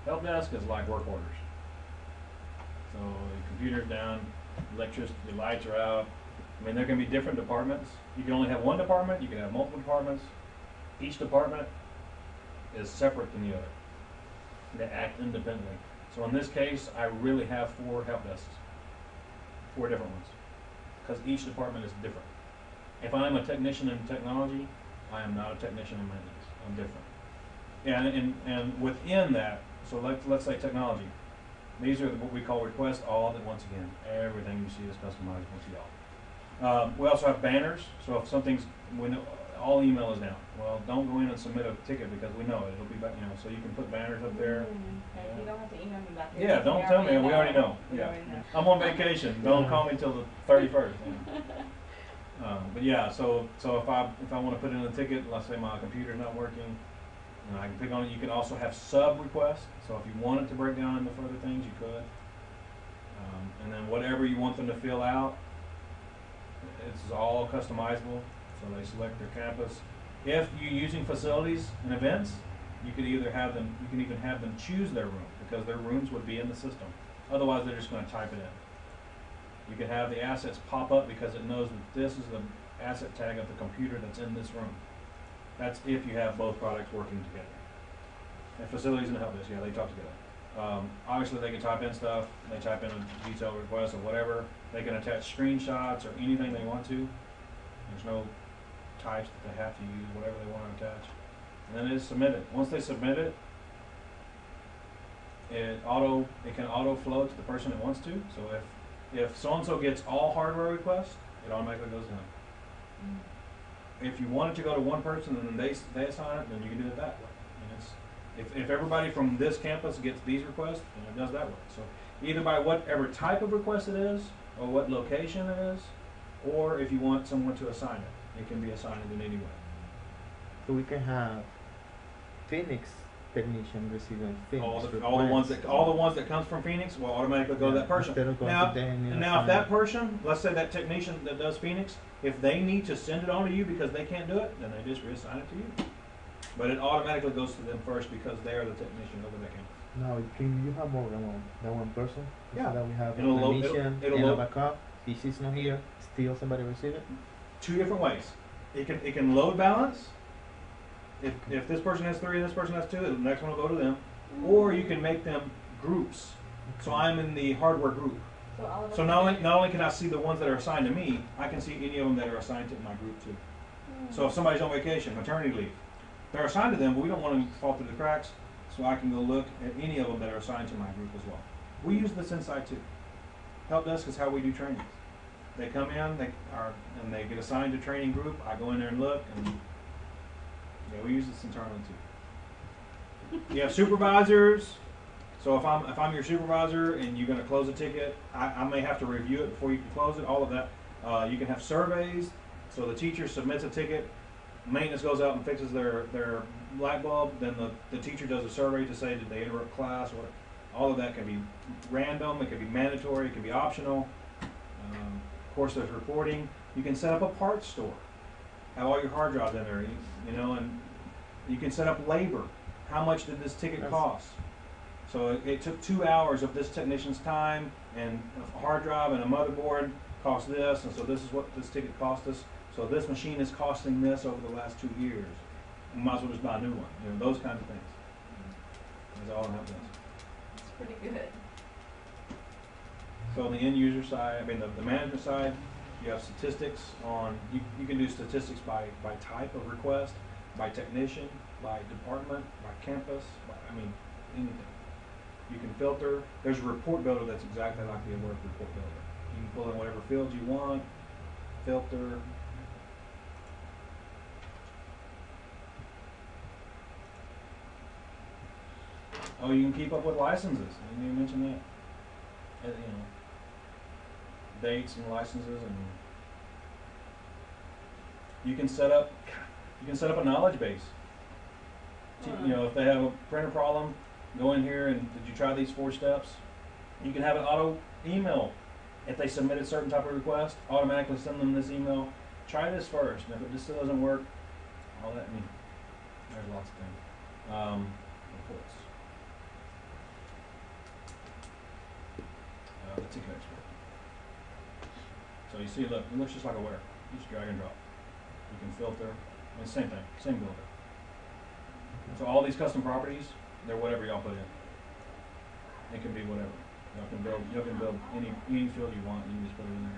Help desk is like work orders. So the computer's down, electricity, the lights are out. I mean, there can be different departments. You can only have one department, you can have multiple departments. Each department is separate from the other. They act independently. So in this case, I really have 4 help desks, 4 different ones, because each department is different. If I'm a technician in technology, I am not a technician in maintenance. I'm different. And within that, so let's say technology. These are what we call request all. That once again, everything you see is customizable to y'all. We also have banners. So if something's, all email is down. Well, don't go in and submit a ticket because we know it. It'll be back, so you can put banners up there. You don't have to email me back. Yeah, don't tell me. We already know. Yeah, I'm on vacation. Don't call me until the 31st. But yeah, so if I want to put in a ticket, let's say my computer's not working, I can pick on it. You can also have sub requests. So if you wanted to break down into further things, you could. And then whatever you want them to fill out, it's all customizable. So they select their campus. If you're using facilities and events, you could either have them, you can even have them choose their room because their rooms would be in the system. Otherwise, they're just going to type it in. You can have the assets pop up because it knows that this is the asset tag of the computer that's in this room. That's if you have both products working together. And facilities and help desk, yeah, they talk together. Obviously, they can type in stuff. They type in a detailed request or whatever. They can attach screenshots or anything they want to. There's no types that they have to use, whatever they want to attach. And then it is submitted. Once they submit it, it can auto flow to the person it wants to. So if so-and-so gets all hardware requests, it automatically goes down. If you want it to go to one person and then they assign it, then you can do it that way. And if everybody from this campus gets these requests, then it does that way. So either by whatever type of request it is, or what location it is, or if you want someone to assign it, it can be assigned in any way. So we can have Phoenix technician receiving Phoenix all the ones that comes from Phoenix will automatically go to that person. Now if that person, let's say that technician that does Phoenix, if they need to send it on to you because they can't do it, then they just reassign it to you. But it automatically goes to them first because they are the technician over that campus. Now, can you have more than one person? Yeah. So that we have It'll a technician it'll and a load. backup. If she's not here, still somebody receive it? 2 different ways. It can load balance. If this person has 3 and this person has 2, the next one will go to them. Or you can make them groups. So I'm in the hardware group. So not only can I see the ones that are assigned to me, I can see any of them that are assigned to my group too. So if somebody's on vacation, maternity leave, they're assigned to them, but we don't want them to fall through the cracks. So I can go look at any of them that are assigned to my group as well. We use this inside too. Help desk is how we do trainings. They come in, and they get assigned to training group. I go in there and look, and yeah, we use this internally too. You have supervisors. So if I'm your supervisor and you're going to close a ticket, I may have to review it before you can close it. All of that. You can have surveys. So the teacher submits a ticket. Maintenance goes out and fixes their light bulb. Then the teacher does a survey to say did they interrupt class. Or all of that can be random. It can be mandatory. It can be optional. Of course, there's reporting. You can set up a parts store. Have all your hard drives in there, and you can set up labor. How much did this ticket cost? So it took 2 hours of this technician's time, and a hard drive and a motherboard cost this, and so this is what this ticket cost us. So this machine is costing this over the last 2 years. You might as well just buy a new one. Those kinds of things. That's all it helps us. It's pretty good. So on the end user side, the management side, you have statistics on, you can do statistics by type of request, by technician, by department, by campus, anything. You can filter. There's a report builder that's exactly like the Alert report builder. You can pull in whatever fields you want, filter. Oh, you can keep up with licenses. I didn't even mention that. Dates and licenses, and you can set up a knowledge base. If they have a printer problem, go in here and did you try these 4 steps? You can have it auto email. If they submit a certain type of request, automatically send them this email. Try this first, and if it just still doesn't work, all that. There's lots of things. Reports. the ticket export. So you see, look, it looks just like a where. You just drag and drop. You can filter. I mean, same thing, same builder. So all these custom properties, they're whatever y'all put in. It can be whatever. Y'all can build any field you want. You can just put it in there.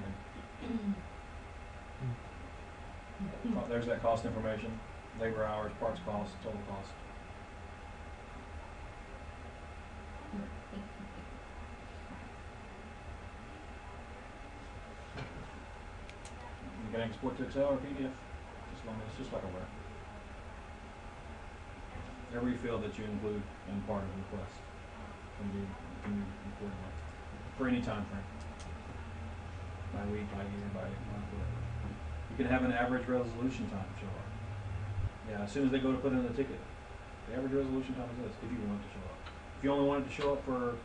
And there's that cost information, labor hours, parts cost, total cost. You can export to Excel or PDF, as long as it's just like a where. Every field that you include in part of the request can be imported for any time frame. By week, by year, by month, whatever. You can have an average resolution time show up. Yeah, as soon as they go to put in the ticket, the average resolution time is this, if you want it to show up. If you only want it to show up for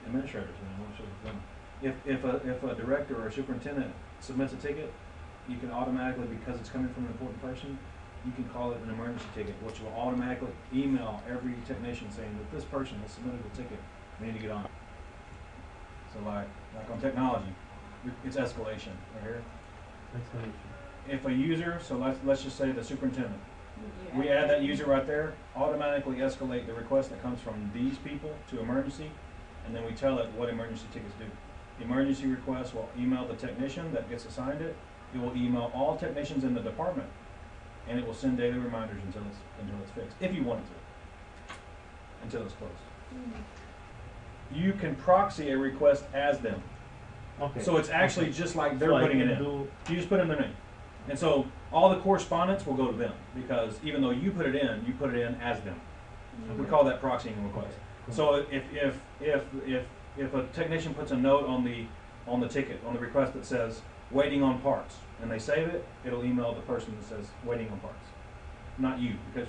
administrators, then it won't show up for them. If a director or a superintendent submits a ticket, you can automatically, because it's coming from an important person, you can call it an emergency ticket, which will automatically email every technician saying that this person has submitted a ticket, they need to get on it. So like on technology, it's escalation right here. Escalation. If a user, so let's just say the superintendent, You we add that user right there, automatically escalate the request that comes from these people to emergency, and then we tell it what emergency tickets do. The emergency request will email the technician that gets assigned it. It will email all technicians in the department, and it will send daily reminders until it's fixed, if you want it to, until it's closed. You can proxy a request as them. Okay. So it's actually just like they're So I putting it can in. do- You just put in their name. And so all the correspondence will go to them, because even though you put it in as them. We call that proxying a request. Cool. So if a technician puts a note on the ticket, on the request that says waiting on parts, and they save it, it'll email the person that says waiting on parts. Not you, because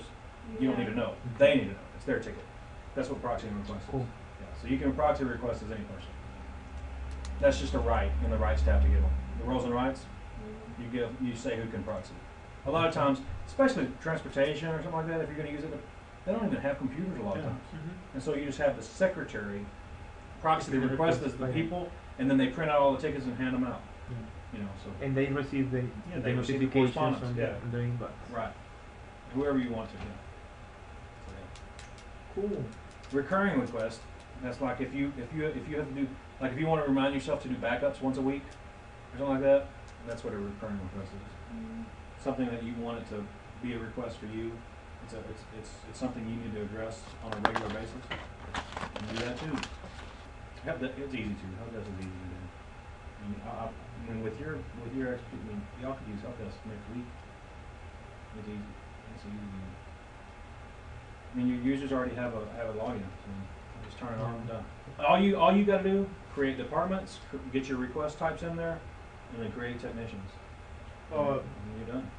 you don't need to know. They need to know. It's their ticket. That's what proxying request is. Cool. Yeah, so you can proxy request as any person. That's just a right in the rights tab to give them. The roles and rights, you say who can proxy. A lot of times, especially transportation or something like that, if you're going to use it, they don't even have computers a lot of Yeah. times. And so you just have the secretary proxy the request as the people, and then they print out all the tickets and hand them out. You know, so And they receive the, Yeah, the they receive the notifications correspondence, on yeah. the inbox. right, whoever you want to. Yeah. So, yeah. Cool. Recurring request. That's like if you have to do, like if you want to remind yourself to do backups once a week or something like that. That's what a recurring request is. Something that you want it to be a request for you. It's something you need to address on a regular basis. And do that too. It's easy to. Helpdesk is easy to do. I mean, with your expertise, I mean, y'all could use Helpdesk next week. It's easy. It's easy to do. I mean, your users already have a login, so just turn it on and done. All you got to do: create departments, get your request types in there, and then create technicians. And you're done.